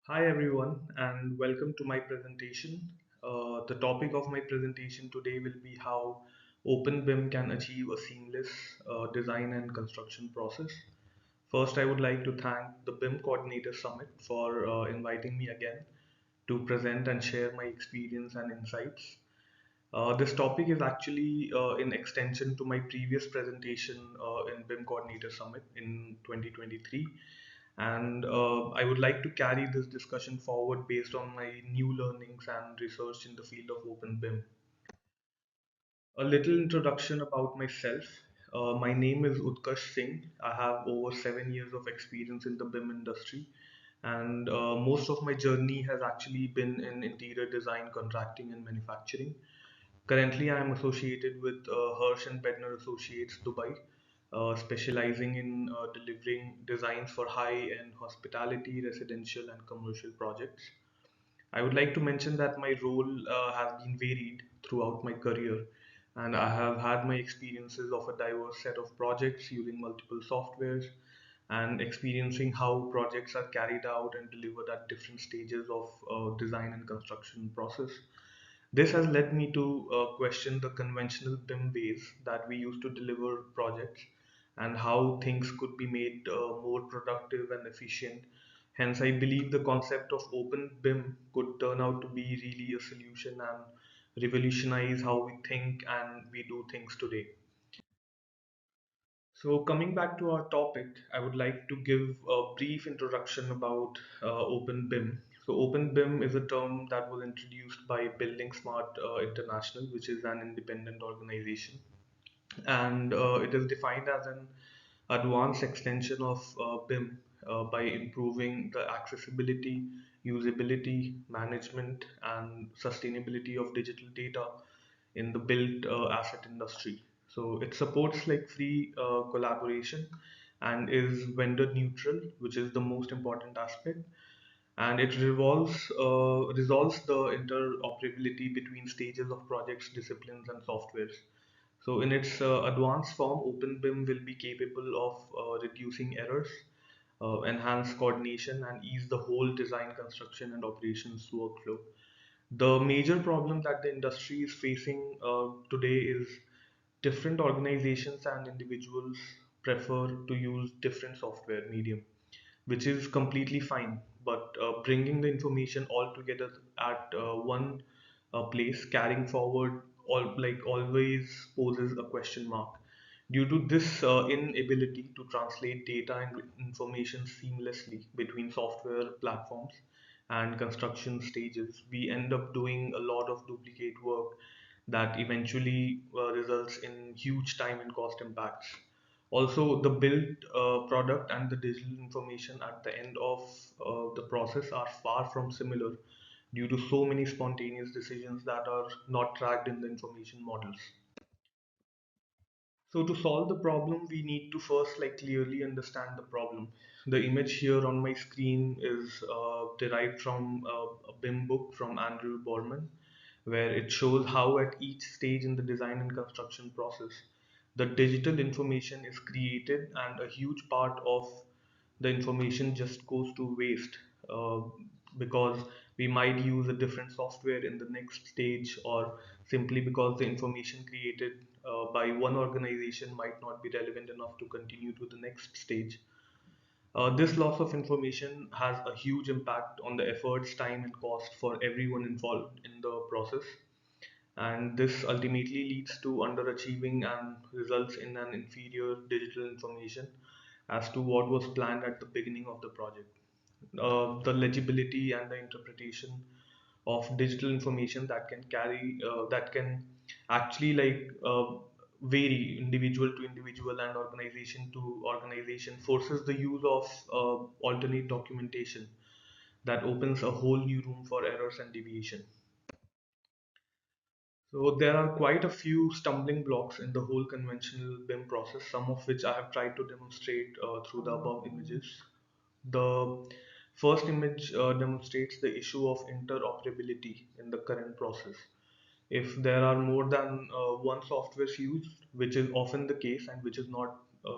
Hi everyone, and welcome to my presentation. The topic of my presentation today will be how Open BIM can achieve a seamless design and construction process. First, I would like to thank the BIM Coordinator Summit for inviting me again to present and share my experience and insights. This topic is actually in extension to my previous presentation in BIM Coordinator Summit in 2023. And I would like to carry this discussion forward based on my new learnings and research in the field of Open BIM. A little introduction about myself. My name is Utkarsh Singh. I have over 7 years of experience in the BIM industry, and most of my journey has actually been in interior design, contracting, and manufacturing. Currently, I am associated with Hirsch and Bedner Associates, Dubai, specializing in delivering designs for high-end hospitality, residential, and commercial projects. I would like to mention that my role has been varied throughout my career, and I have had my experiences of a diverse set of projects using multiple softwares and experiencing how projects are carried out and delivered at different stages of design and construction process. This has led me to question the conventional BIM ways that we used to deliver projects and how things could be made more productive and efficient. Hence, I believe the concept of open BIM could turn out to be really a solution and revolutionize how we think and we do things today. So, coming back to our topic, I would like to give a brief introduction about Open BIM. So, Open BIM is a term that was introduced by Building Smart International, which is an independent organization, and it is defined as an advanced extension of BIM by improving the accessibility, usability, management, and sustainability of digital data in the built asset industry. So it supports like free collaboration and is vendor neutral, which is the most important aspect. And it resolves the interoperability between stages of projects, disciplines, and softwares. So in its advanced form, OpenBIM will be capable of reducing errors, enhance coordination, and ease the whole design, construction, and operations workflow. The major problem that the industry is facing today is different organizations and individuals prefer to use different software medium, which is completely fine. But bringing the information all together at one place, carrying forward all like always poses a question mark. Due to this inability to translate data and information seamlessly between software platforms and construction stages, we end up doing a lot of duplicate work that eventually results in huge time and cost impacts. Also, the built product and the digital information at the end of the process are far from similar due to so many spontaneous decisions that are not tracked in the information models. So to solve the problem, we need to first like clearly understand the problem. The image here on my screen is derived from a BIM book from Andrew Borman, where it shows how at each stage in the design and construction process, the digital information is created and a huge part of the information just goes to waste uh, because we might use a different software in the next stage, or simply because the information created by one organization might not be relevant enough to continue to the next stage. This loss of information has a huge impact on the efforts, time, and cost for everyone involved in the process, and this ultimately leads to underachieving and results in an inferior digital information as to what was planned at the beginning of the project. The legibility and the interpretation of digital information that can actually vary individual to individual and organization to organization forces the use of alternate documentation that opens a whole new room for errors and deviation. So there are quite a few stumbling blocks in the whole conventional BIM process, some of which I have tried to demonstrate through the above images. The first image demonstrates the issue of interoperability in the current process. If there are more than one software used, which is often the case and which is not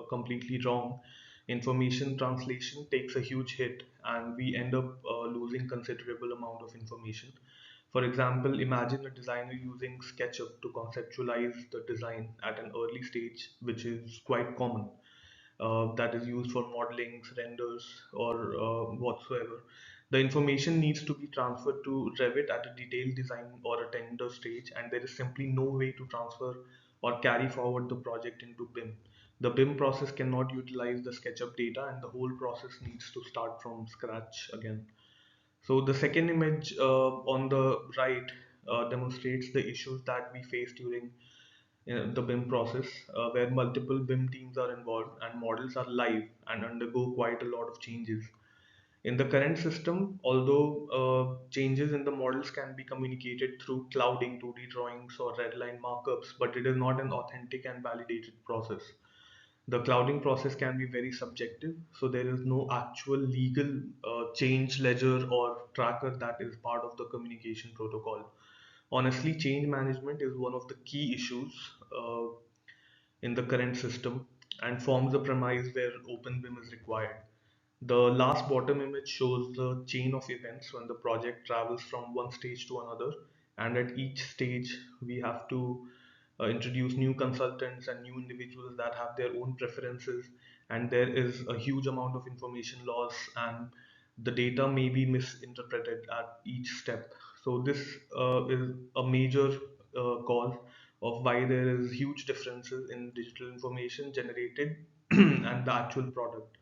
completely wrong, information translation takes a huge hit, and we end up losing considerable amount of information. For example, imagine a designer using SketchUp to conceptualize the design at an early stage, which is quite common. That is used for modelings, renders, or whatsoever. The information needs to be transferred to Revit at a detailed design or a tender stage, and there is simply no way to transfer or carry forward the project into BIM. The BIM process cannot utilize the SketchUp data, and the whole process needs to start from scratch again. So the second image on the right demonstrates the issues that we face during the BIM process, where multiple BIM teams are involved and models are live and undergo quite a lot of changes. In the current system, although changes in the models can be communicated through clouding, 2D drawings, or redline markups, but it is not an authentic and validated process. The clouding process can be very subjective, so there is no actual legal change ledger or tracker that is part of the communication protocol. Honestly, change management is one of the key issues uh, in the current system and forms the premise where OpenBIM is required. The last bottom image shows the chain of events when the project travels from one stage to another, and at each stage, we have to introduce new consultants and new individuals that have their own preferences, and there is a huge amount of information loss, and the data may be misinterpreted at each step. So, this is a major cause of why there is huge differences in digital information generated and the actual product.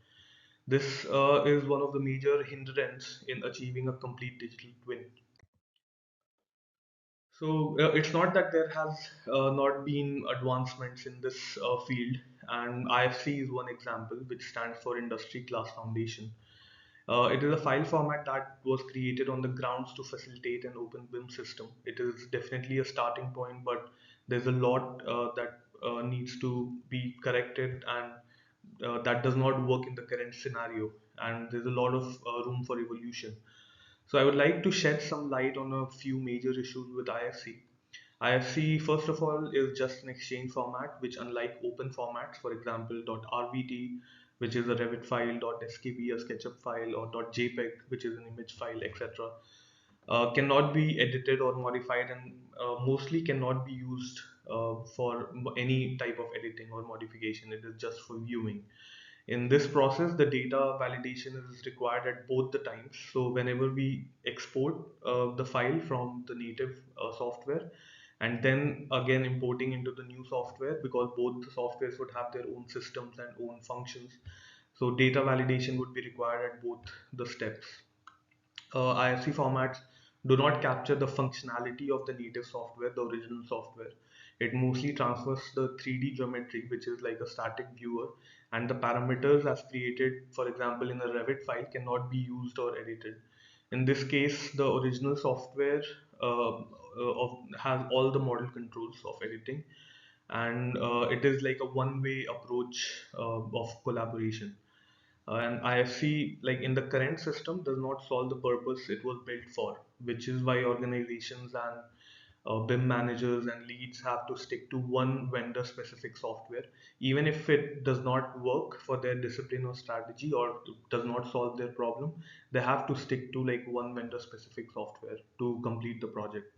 This is one of the major hindrance in achieving a complete digital twin. So it's not that there has not been advancements in this field, and IFC is one example, which stands for Industry Class Foundation. It is a file format that was created on the grounds to facilitate an open BIM system. It is definitely a starting point, but there's a lot that needs to be corrected, and that does not work in the current scenario. And there's a lot of room for evolution. So I would like to shed some light on a few major issues with IFC. IFC, first of all, is just an exchange format, which unlike open formats, for example, .rvt, which is a Revit file, .skb, a SketchUp file, or .jpeg, which is an image file, etc., cannot be edited or modified, and mostly cannot be used for any type of editing or modification. It is just for viewing. In this process, the data validation is required at both the times. So whenever we export the file from the native software and then again importing into the new software, because both the softwares would have their own systems and own functions. So data validation would be required at both the steps. IFC formats do not capture the functionality of the native software, the original software. It mostly transfers the 3D geometry, which is like a static viewer, and the parameters as created, for example, in a Revit file, cannot be used or edited. In this case, the original software has all the model controls of editing, and it is like a one-way approach of collaboration. And IFC, like in the current system, does not solve the purpose it was built for, which is why organizations and BIM managers and leads have to stick to one vendor specific software, even if it does not work for their discipline or strategy or does not solve their problem. They have to stick to like one vendor specific software to complete the project.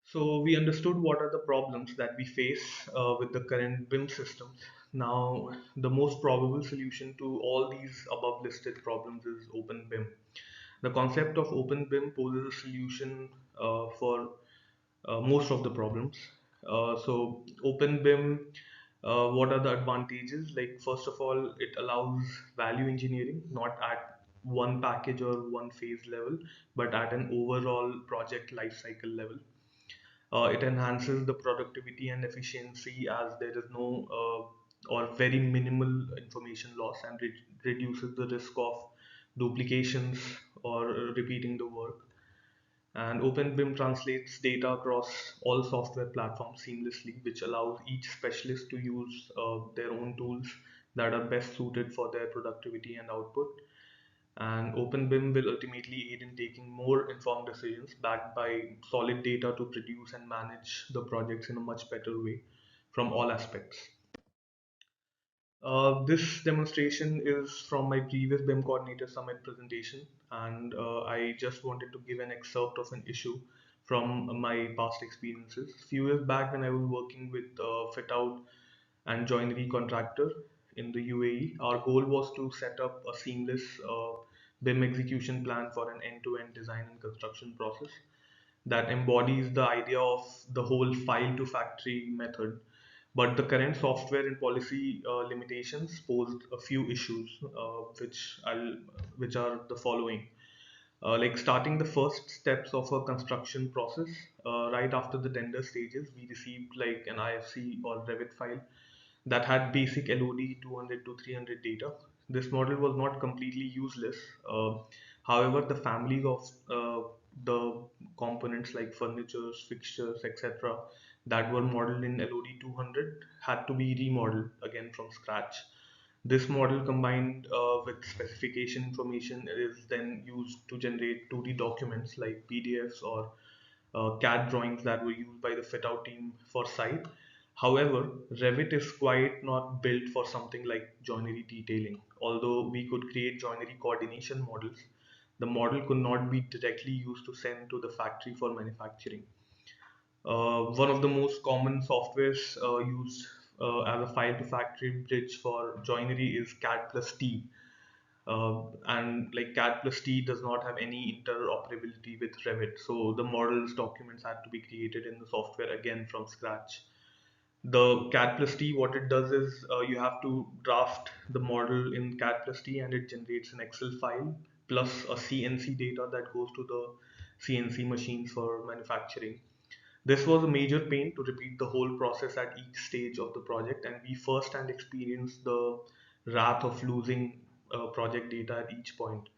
So we understood what are the problems that we face with the current BIM systems. Now, the most probable solution to all these above listed problems is Open BIM. The concept of Open BIM poses a solution for most of the problems. So Open BIM, what are the advantages? Like first of all, it allows value engineering, not at one package or one phase level, but at an overall project lifecycle level. It enhances the productivity and efficiency as there is no or very minimal information loss, and reduces the risk of duplications or repeating the work. And OpenBIM translates data across all software platforms seamlessly, which allows each specialist to use their own tools that are best suited for their productivity and output. And OpenBIM will ultimately aid in taking more informed decisions backed by solid data to produce and manage the projects in a much better way from all aspects. This demonstration is from my previous BIM Coordinator Summit presentation, and I just wanted to give an excerpt of an issue from my past experiences. A few years back, when I was working with fit out and joinery contractor in the UAE, our goal was to set up a seamless BIM execution plan for an end-to-end design and construction process that embodies the idea of the whole file to factory method. But the current software and policy limitations posed a few issues, which are the following. Like starting the first steps of a construction process, right after the tender stages, we received like an IFC or Revit file that had basic LOD 200 to 300 data. This model was not completely useless. However, the families of the components like furniture, fixtures, etc., that were modeled in LOD 200 had to be remodeled again from scratch. This model combined with specification information is then used to generate 2D documents like PDFs or CAD drawings that were used by the fit out team for site. However, Revit is quite not built for something like joinery detailing. Although we could create joinery coordination models, the model could not be directly used to send to the factory for manufacturing. One of the most common softwares used as a file to factory bridge for joinery is CAD plus T. And like CAD plus T does not have any interoperability with Revit. So the models documents had to be created in the software again from scratch. The CAD plus T, what it does is you have to draft the model in CAD plus T and it generates an Excel file plus a CNC data that goes to the CNC machines for manufacturing. This was a major pain to repeat the whole process at each stage of the project, and we firsthand experienced the wrath of losing project data at each point.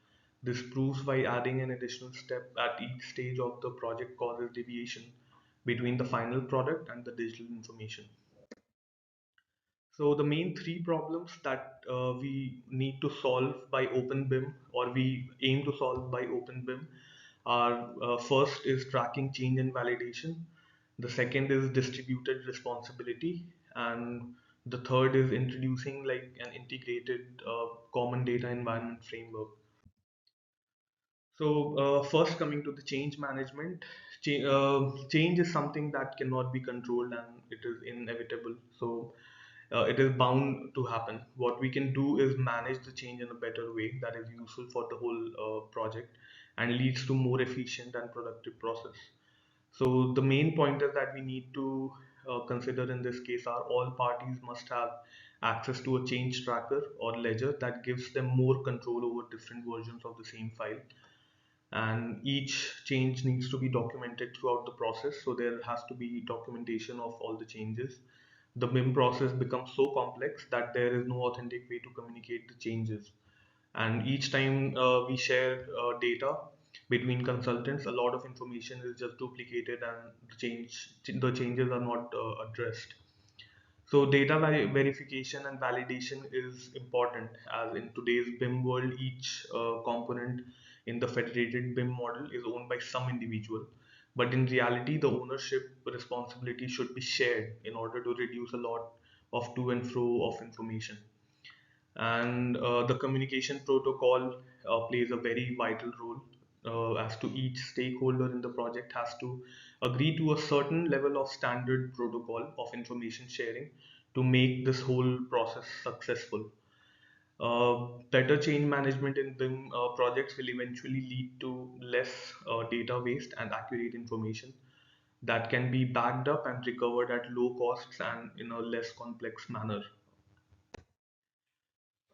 This proves why adding an additional step at each stage of the project causes deviation between the final product and the digital information. So the main three problems that we need to solve by OpenBIM, or we aim to solve by OpenBIM, are first is tracking change and validation. The second is distributed responsibility, and the third is introducing like an integrated common data environment framework. So first coming to the change management, change is something that cannot be controlled and it is inevitable. So it is bound to happen. What we can do is manage the change in a better way that is useful for the whole project and leads to more efficient and productive process. So the main pointers that we need to consider in this case are all parties must have access to a change tracker or ledger that gives them more control over different versions of the same file, and each change needs to be documented throughout the process, so there has to be documentation of all the changes. The BIM process becomes so complex that there is no authentic way to communicate the changes, and each time we share data between consultants, a lot of information is just duplicated and the changes are not addressed. So data verification and validation is important, as in today's BIM world, each component in the federated BIM model is owned by some individual. But in reality, the ownership responsibility should be shared in order to reduce a lot of to and fro of information. And the communication protocol plays a very vital role, as to each stakeholder in the project has to agree to a certain level of standard protocol of information sharing to make this whole process successful. Better change management in BIM projects will eventually lead to less data waste and accurate information that can be backed up and recovered at low costs and in a less complex manner.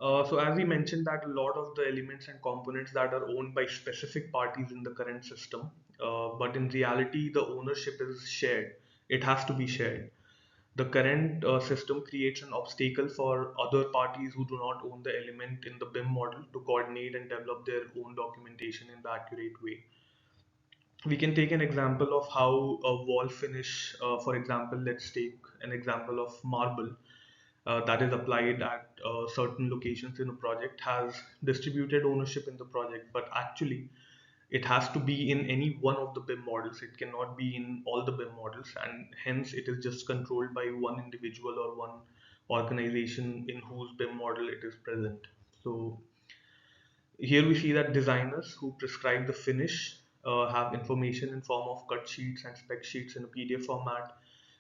So as we mentioned that a lot of the elements and components that are owned by specific parties in the current system, but in reality the ownership is shared. It has to be shared. The current system creates an obstacle for other parties who do not own the element in the BIM model to coordinate and develop their own documentation in the accurate way. We can take an example of how a wall finish, for example, let's take an example of marble that is applied at certain locations in a project, has distributed ownership in the project, but actually it has to be in any one of the BIM models. It cannot be in all the BIM models, and hence it is just controlled by one individual or one organization in whose BIM model it is present. So here we see that designers who prescribe the finish have information in form of cut sheets and spec sheets in a PDF format.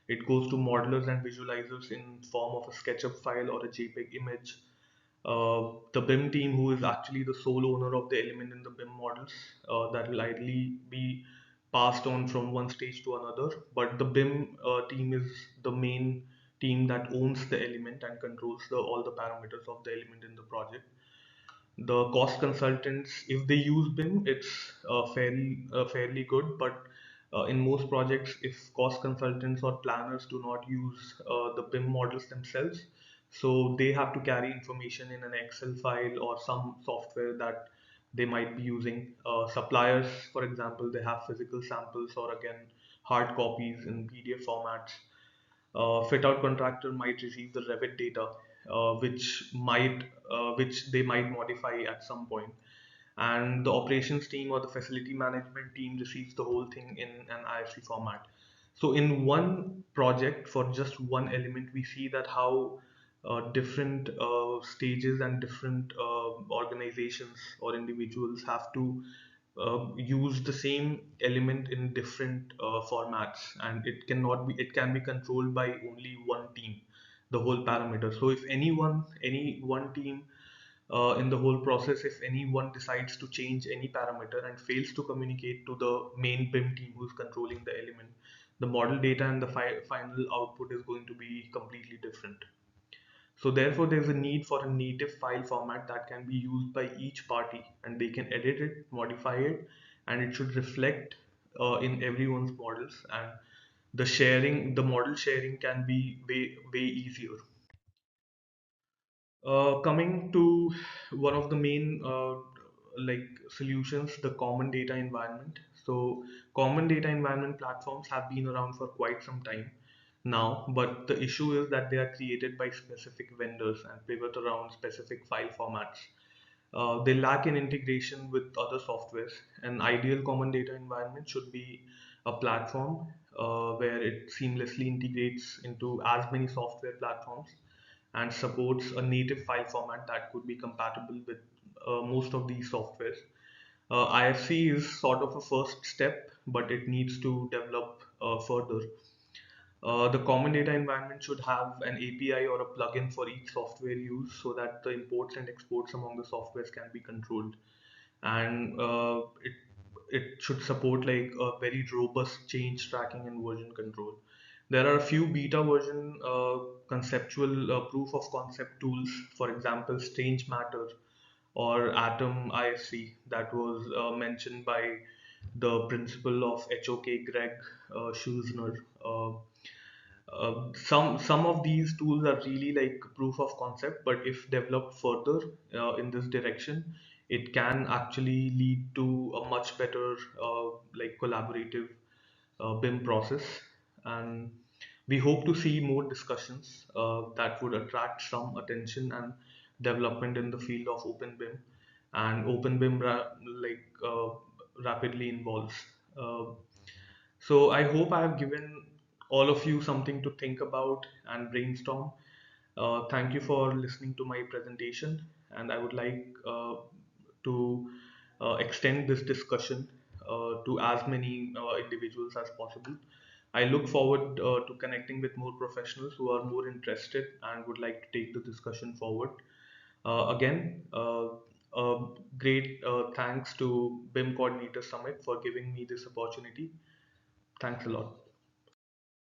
It goes to modelers and visualizers in form of a SketchUp file or a JPEG image. The BIM team, who is actually the sole owner of the element in the BIM models, that will ideally be passed on from one stage to another. But the BIM team is the main team that owns the element and controls all the parameters of the element in the project. The cost consultants, if they use BIM, it's fairly good. But in most projects, if cost consultants or planners do not use the BIM models themselves, so they have to carry information in an Excel file or some software that they might be using. Suppliers, for example, they have physical samples or again hard copies in PDF formats. Fit out contractor might receive the Revit data, which they might modify at some point, and the operations team or the facility management team receives the whole thing in an IFC format. So in one project for just one element, we see that how different stages and different organizations or individuals have to use the same element in different formats, and it can be controlled by only one team, the whole parameter. So if any one team in the whole process, if anyone decides to change any parameter and fails to communicate to the main BIM team who's controlling the element, the model data and the final output is going to be completely different. So therefore, there's a need for a native file format that can be used by each party, and they can edit it, modify it, and it should reflect in everyone's models. And the model sharing can be way easier. Coming to one of the main like solutions, the common data environment. So common data environment platforms have been around for quite some time now, but the issue is that they are created by specific vendors and pivot around specific file formats. They lack in integration with other softwares. An ideal common data environment should be a platform where it seamlessly integrates into as many software platforms and supports a native file format that could be compatible with most of these softwares. IFC is sort of a first step, but it needs to develop further. The common data environment should have an API or a plugin for each software used so that the imports and exports among the softwares can be controlled. And it should support like a very robust change tracking and version control. There are a few beta version conceptual proof of concept tools, for example, Strange Matter or Atom ISC, that was mentioned by the principal of HOK, Greg Schuzner. Some of these tools are really like proof of concept, but if developed further in this direction, it can actually lead to a much better like collaborative BIM process. And we hope to see more discussions that would attract some attention and development in the field of open BIM. And open BIM rapidly involves. Uh, so I hope I have given all of you something to think about and brainstorm. Thank you for listening to my presentation, and I would like to extend this discussion to as many individuals as possible. I look forward to connecting with more professionals who are more interested and would like to take the discussion forward. Again, great thanks to BIM Coordinator Summit for giving me this opportunity. Thanks a lot.